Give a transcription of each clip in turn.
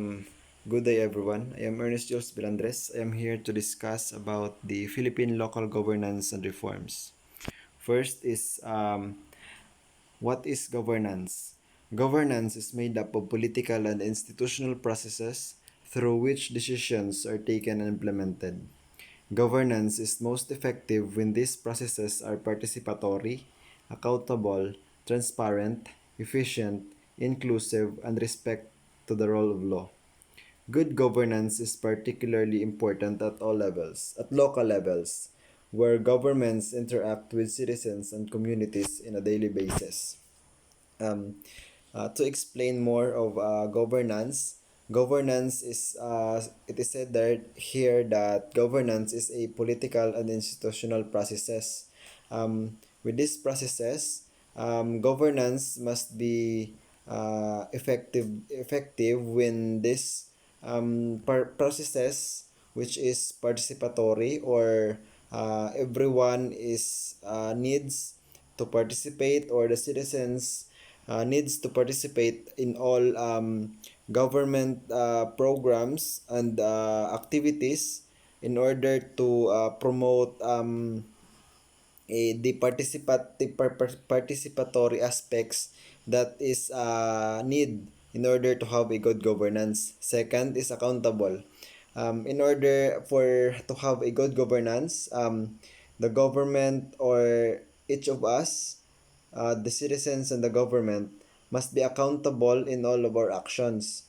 Good day everyone. I am Ernest Jules Bilandres. I am here to discuss about the Philippine local governance and reforms. First is what is governance? Governance is made up of political and institutional processes through which decisions are taken and implemented. Governance is most effective when these processes are participatory, accountable, transparent, efficient, inclusive, and respect to the rule of law. Good governance is particularly important at all levels, at local levels, where governments interact with citizens and communities in a daily basis. Um, to explain more of governance is it is said that here that governance is a political and institutional processes. With these processes, governance must be effective when this processes which is participatory or everyone is needs to participate, or the citizens needs to participate in all government programs and activities in order to promote participatory aspects that is need in order to have a good governance. Second is accountable. In order for to have a good governance, the government or each of us, the citizens and the government, must be accountable in all of our actions.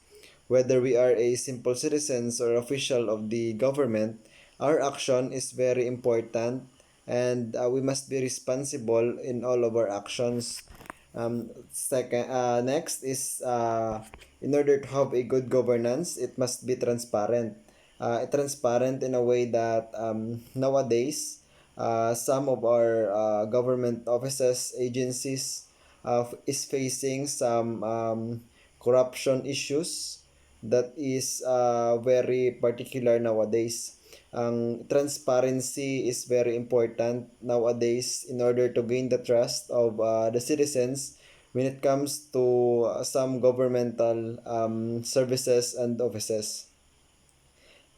Whether we are a simple citizens or official of the government, our action is very important, and we must be responsible in all of our actions. Next is in order to have a good governance, it must be transparent. Transparent in a way that nowadays some of our government offices, agencies is facing some corruption issues that is very particular nowadays. Ang transparency is very important nowadays in order to gain the trust of the citizens when it comes to some governmental services and offices.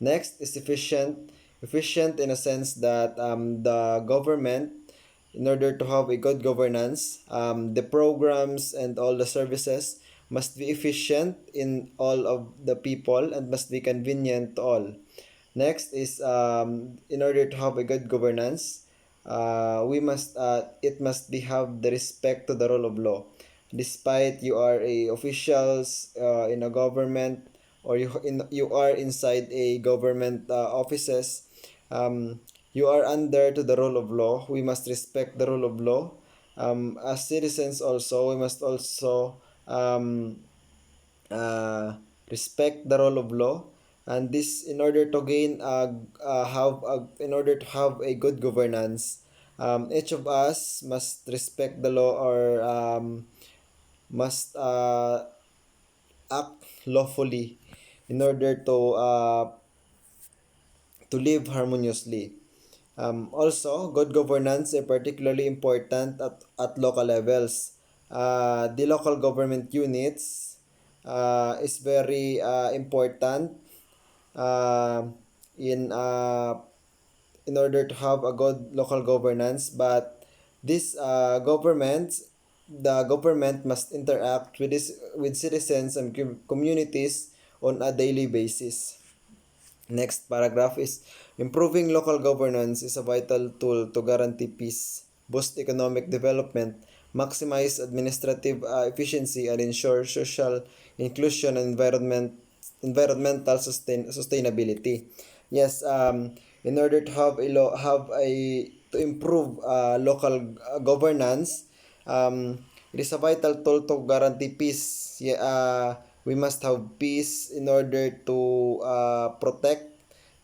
Next is efficient. Efficient in a sense that the government, in order to have a good governance, the programs and all the services must be efficient in all of the people and must be convenient to all. Next is in order to have a good governance, we must it must be have the respect to the rule of law. Despite you are a officials in a government, or you are inside a government offices, you are under to the rule of law. We must respect the rule of law. As citizens also, we must also um, respect the rule of law, and this in order to gain in order to have a good governance, each of us must respect the law, or must act lawfully in order to live harmoniously. Also, good governance is particularly important at local levels. The local government units is very important uh, in uh, in order to have a good local governance. But this the government must interact with citizens and communities on a daily basis. Next paragraph is improving local governance is a vital tool to guarantee peace, boost economic development, maximize administrative efficiency, and ensure social inclusion and environmental sustainability. Yes, in order to have a to improve local governance, it is a vital tool to guarantee peace. Yeah, we must have peace in order to protect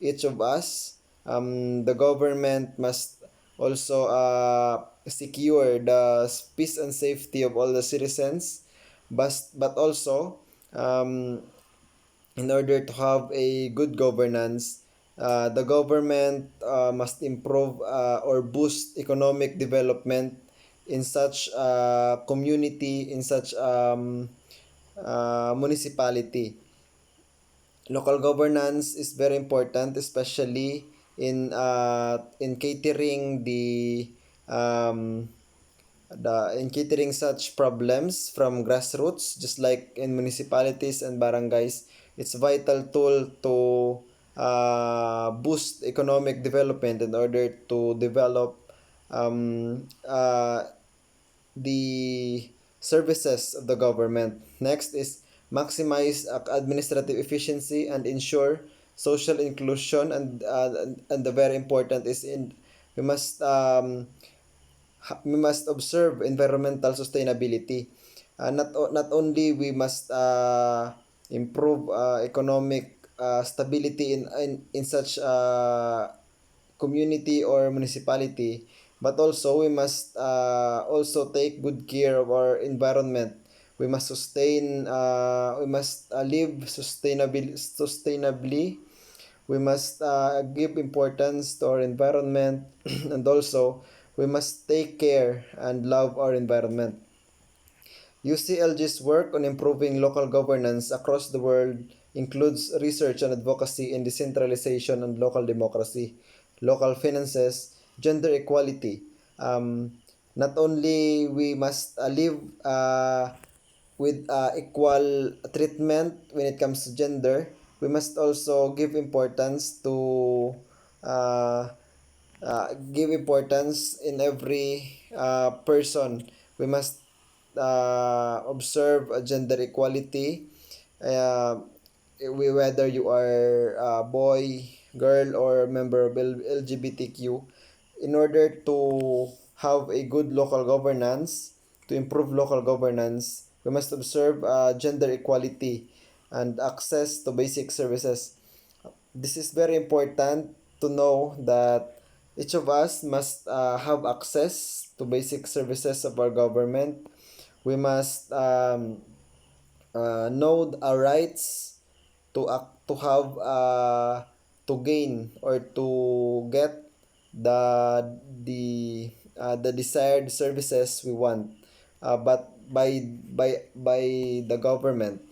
each of us. The government must also secure the peace and safety of all the citizens, but also um, in order to have a good governance, the government must improve or boost economic development in such community, in such municipality. Local governance is very important, especially in catering um, in catering such problems from grassroots, just like in municipalities and barangays. It's a vital tool to boost economic development in order to develop the services of the government. Next is maximize administrative efficiency and ensure social inclusion, and the very important is in we must we must observe environmental sustainability. Not only we must improve economic stability in such community or municipality, but also we must also take good care of our environment. We must live sustainably. We must give importance to our environment and also we must take care and love our environment. UCLG's work on improving local governance across the world includes research and advocacy in decentralization and local democracy, local finances, gender equality. Um, Not only we must live with equal treatment when it comes to gender, we must also uh, give importance in every person. We must observe gender equality. Uh, Whether you are a boy, girl, or member of LGBTQ, in order to have a good local governance, to improve local governance, we must observe gender equality and access to basic services. This is very important to know that each of us must have access to basic services of our government. We must know our rights to have to gain or to get the desired services we want, but by the government.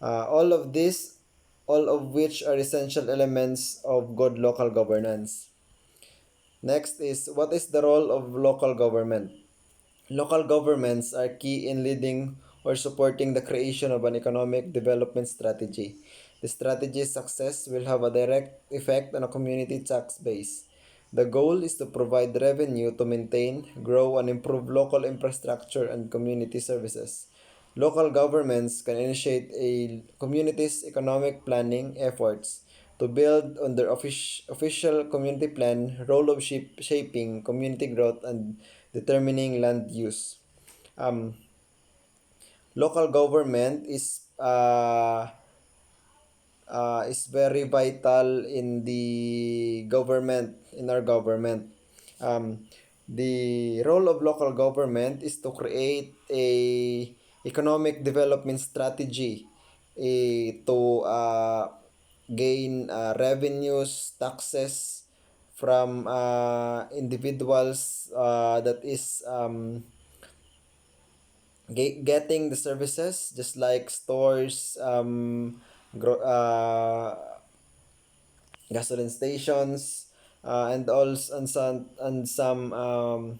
All of this, all of which are essential elements of good local governance. Next is, what is the role of local government? Local governments are key in leading or supporting the creation of an economic development strategy. The strategy's success will have a direct effect on a community tax base. The goal is to provide revenue to maintain, grow, and improve local infrastructure and community services. Local governments can initiate a community's economic planning efforts to build on their official community plan, role of shaping community growth and determining land use. Um, Local government is very vital in the government, in our government. Um, the role of local government is to create a economic development strategy, to gain revenues, taxes from individuals that is getting the services, just like stores, gasoline stations, and some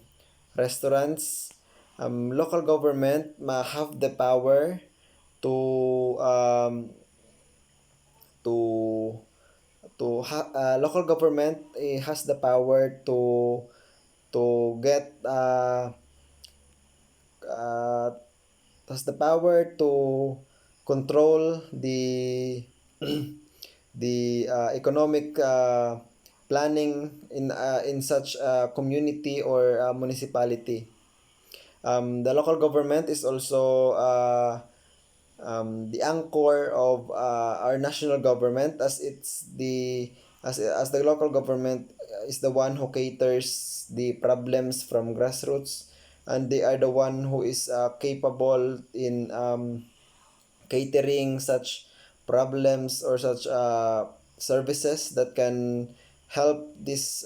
restaurants. Local government have the power to to local government has the power to uh, has the power to control the economic planning in such a community or municipality. The local government is also the anchor of our national government, as as the local government is the one who caters the problems from grassroots, and they are the one who is capable in catering such problems or such services that can help these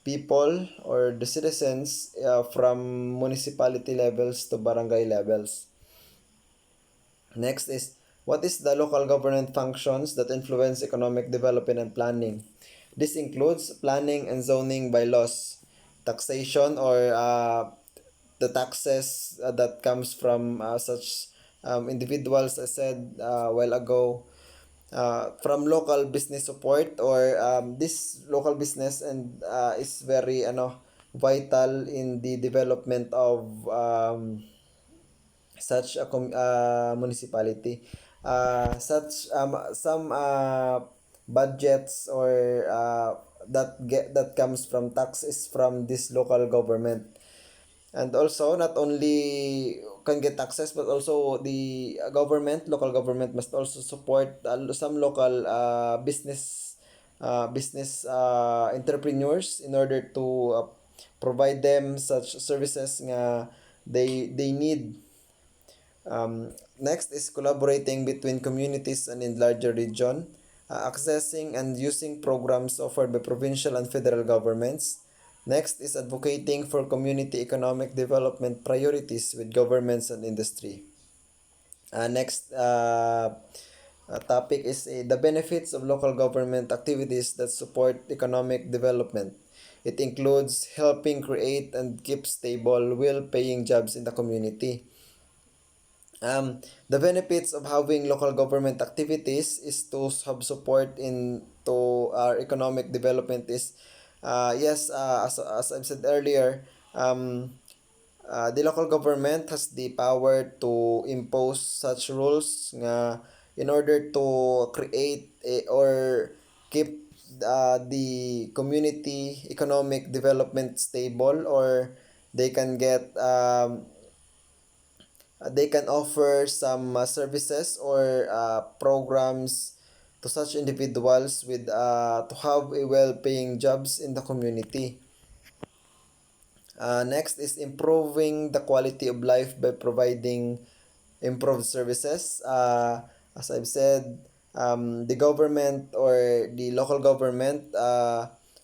people or the citizens from municipality levels to barangay levels. Next is What is the local government functions that influence economic development and planning? This includes planning and zoning bylaws, taxation or the taxes that comes from such individuals, I said a while ago, from local business support or this local business and is very vital in the development of such a municipality. Such some budgets or that comes from taxes from this local government. And also, not only can get access, but also the local government must also support some local business entrepreneurs in order to provide them such services nga they need. Next is collaborating between communities and in larger region, accessing and using programs offered by provincial and federal governments. Next is advocating for community economic development priorities with governments and industry. Next topic is the benefits of local government activities that support economic development. It includes helping create and keep stable, well-paying jobs in the community. The benefits of having local government activities is to have support in to our economic development is yes, as I've said earlier, the local government has the power to impose such rules nga in order to create or keep the community economic development stable, or they can get they can offer some services or programs to such individuals with to have a well-paying jobs in the community. Next is improving the quality of life by providing improved services. As I've said, the government or the local government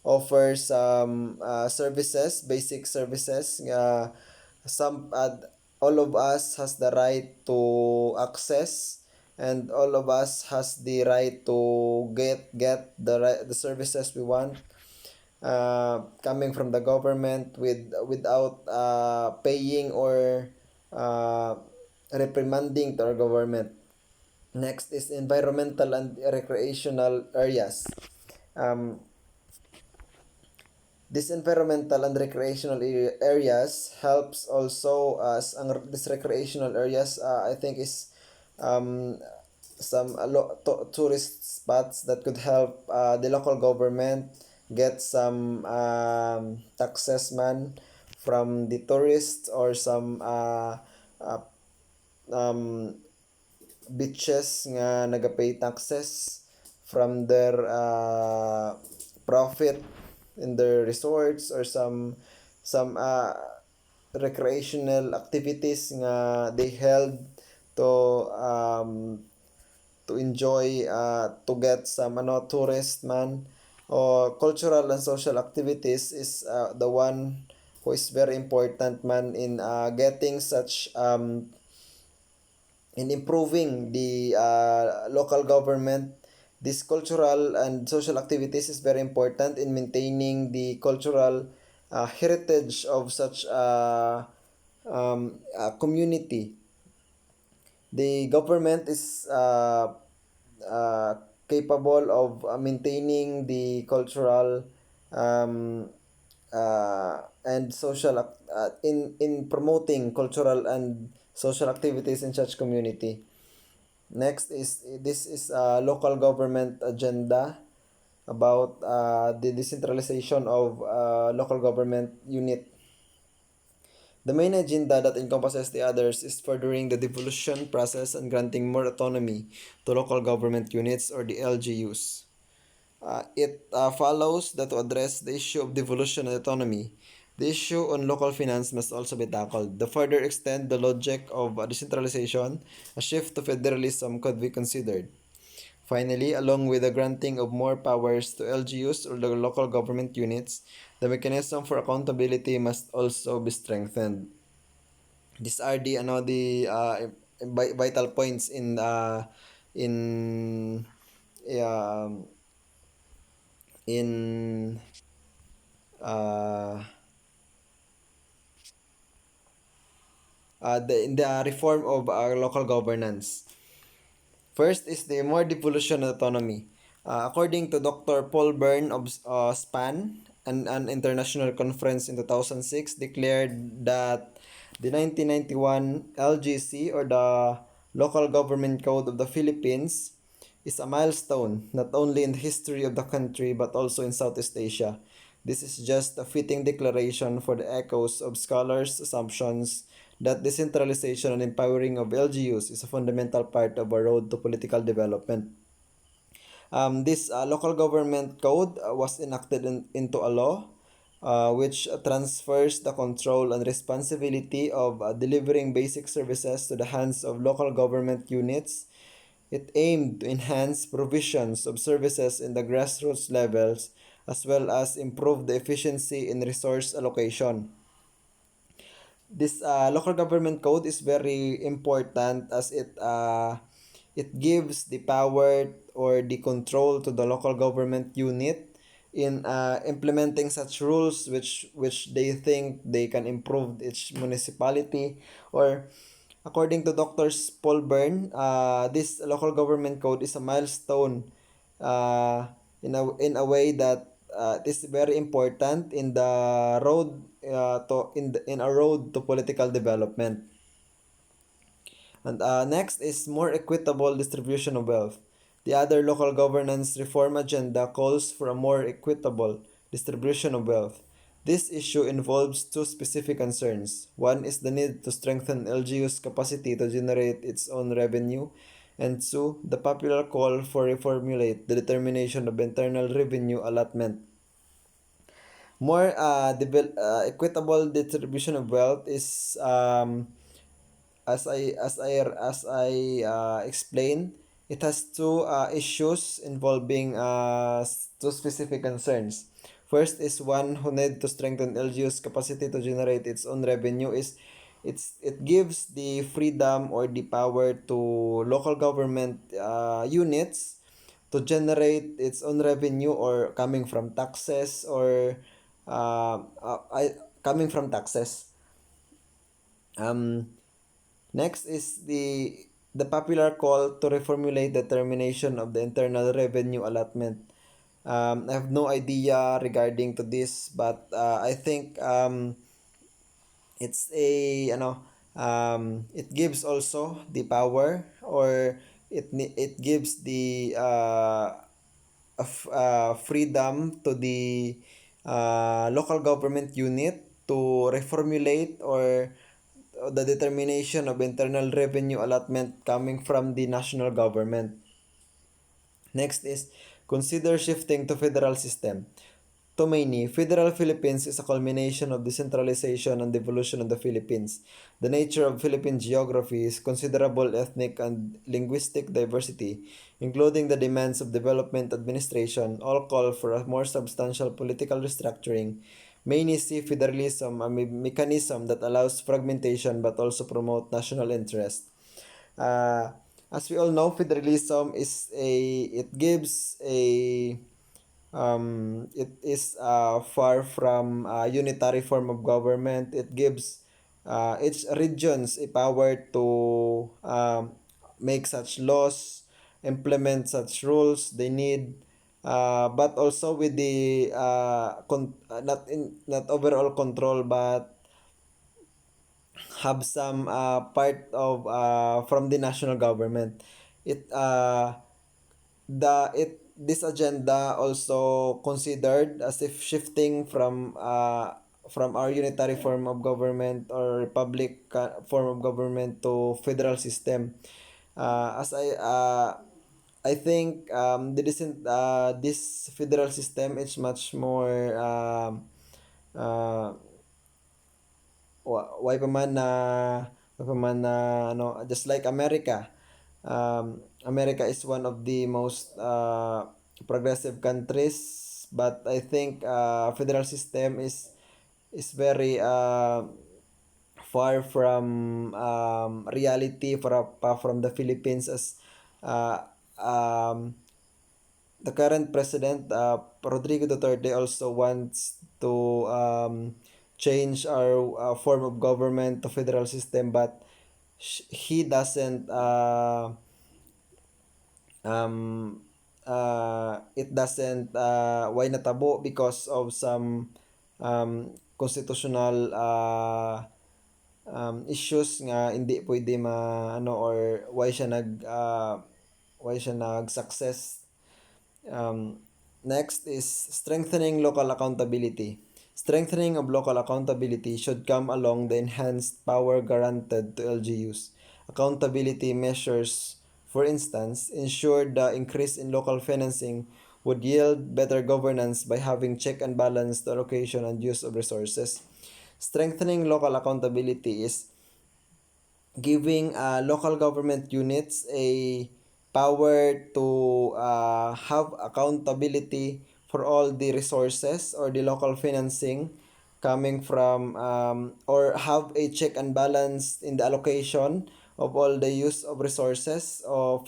offers some services, basic services. All of us has the right to access, and all of us has the right to get the services we want coming from the government without paying or uh, reprimanding to our government. Next is environmental and recreational areas. Um, These environmental and recreational areas helps also as this recreational areas I think is um, some tourist spots that could help the local government get some taxes man from the tourists, or some uh, um, beaches nga nagapay taxes from their profit in their resorts, or some recreational activities nga they held to enjoy to get some tourist man, or cultural and social activities is the one who is very important man in getting such in improving the local government. This cultural and social activities is very important in maintaining the cultural heritage of such community. The government is uh, capable of maintaining the cultural um, and social in promoting cultural and social activities in such community. Next is this is a local government agenda about the decentralization of local government unit. The main agenda that encompasses the others is furthering the devolution process and granting more autonomy to local government units, or the LGUs. It follows that to address the issue of devolution and autonomy, the issue on local finance must also be tackled. To further extend the logic of decentralization, a shift to federalism could be considered. Finally, along with the granting of more powers to LGUs or the local government units, the mechanism for accountability must also be strengthened. These are the vital points in um, in uh, in the reform of local governance. First is the more devolution and autonomy. According to Dr. Paul Byrne of SPAN, an international conference in 2006 declared that the 1991 LGC, or the Local Government Code of the Philippines, is a milestone not only in the history of the country but also in Southeast Asia. This is just a fitting declaration for the echoes of scholars' assumptions that decentralization and empowering of LGUs is a fundamental part of our road to political development. This local government code was enacted into a law which transfers the control and responsibility of delivering basic services to the hands of local government units. It aimed to enhance provisions of services in the grassroots levels as well as improve the efficiency in resource allocation. This local government code is very important as it gives the power or the control to the local government unit in implementing such rules which they think they can improve each municipality. Or according to Dr. Paul Byrne, this local government code is a milestone uh, in a way that it is very important in the road in a road to political development. And next is more equitable distribution of wealth. The other local governance reform agenda calls for a more equitable distribution of wealth. This issue involves two specific concerns. One is the need to strengthen LGU's capacity to generate its own revenue, and two, the popular call for reformulate the determination of internal revenue allotment. More equitable distribution of wealth is as I explained, it has two issues involving two specific concerns. First is one who need to strengthen LGU's capacity to generate its own revenue is it gives the freedom or the power to local government units to generate its own revenue or coming from taxes or coming from taxes. Um, Next is the popular call to reformulate the termination of the internal revenue allotment. I have no idea regarding to this, but I think it's it gives also the power, or it gives the freedom to the local government unit to reformulate or the determination of internal revenue allotment coming from the national government. Next is consider shifting to federal system. To many, federal Philippines is a culmination of decentralization and devolution of the Philippines. The nature of Philippine geography is considerable ethnic and linguistic diversity, including the demands of development administration, all call for a more substantial political restructuring. Many see federalism a mechanism that allows fragmentation but also promote national interest. Uh, as we all know, federalism is it gives it is far from a unitary form of government. It gives each regions a power to make such laws, implement such rules they need, but also with the not overall control, but have some part of from the national government. It the it This agenda also considered as if shifting from our unitary form of government or republic form of government to federal system. As I think this federal system is much more uh, why pa man na just like America. America is one of the most progressive countries, but I think federal system is very far from reality, far from the Philippines, as uh, um, the current president, Rodrigo Duterte, also wants to change our form of government to federal system, but he doesn't um, it doesn't why natabo because of some constitutional issues nga hindi pwede ano, or why siya nag success. Next is strengthening local accountability. Strengthening of local accountability should come along the enhanced power granted to LGUs. Accountability measures, for instance, ensure the increase in local financing would yield better governance by having check and balance the allocation and use of resources. Strengthening local accountability is giving local government units a power to have accountability for all the resources or the local financing coming from or have a check and balance in the allocation of all the use of resources or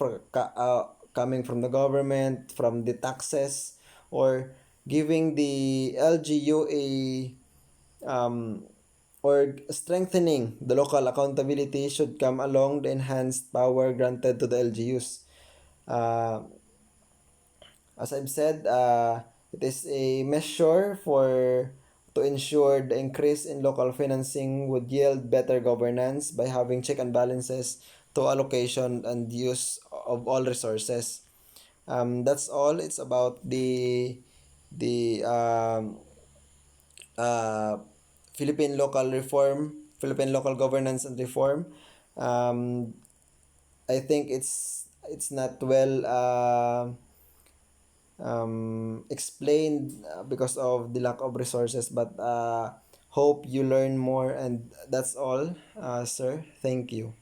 coming from the government, from the taxes, or giving the LGU a um, or strengthening the local accountability should come along the enhanced power granted to the LGUs. Uh, as I've said, it is a measure for to ensure the increase in local financing would yield better governance by having check and balances to allocation and use of all resources. That's all. It's about the uh, Philippine local governance and reform. Um, I think it's not well explained because of the lack of resources, but hope you learn more, and that's all, sir. Thank you.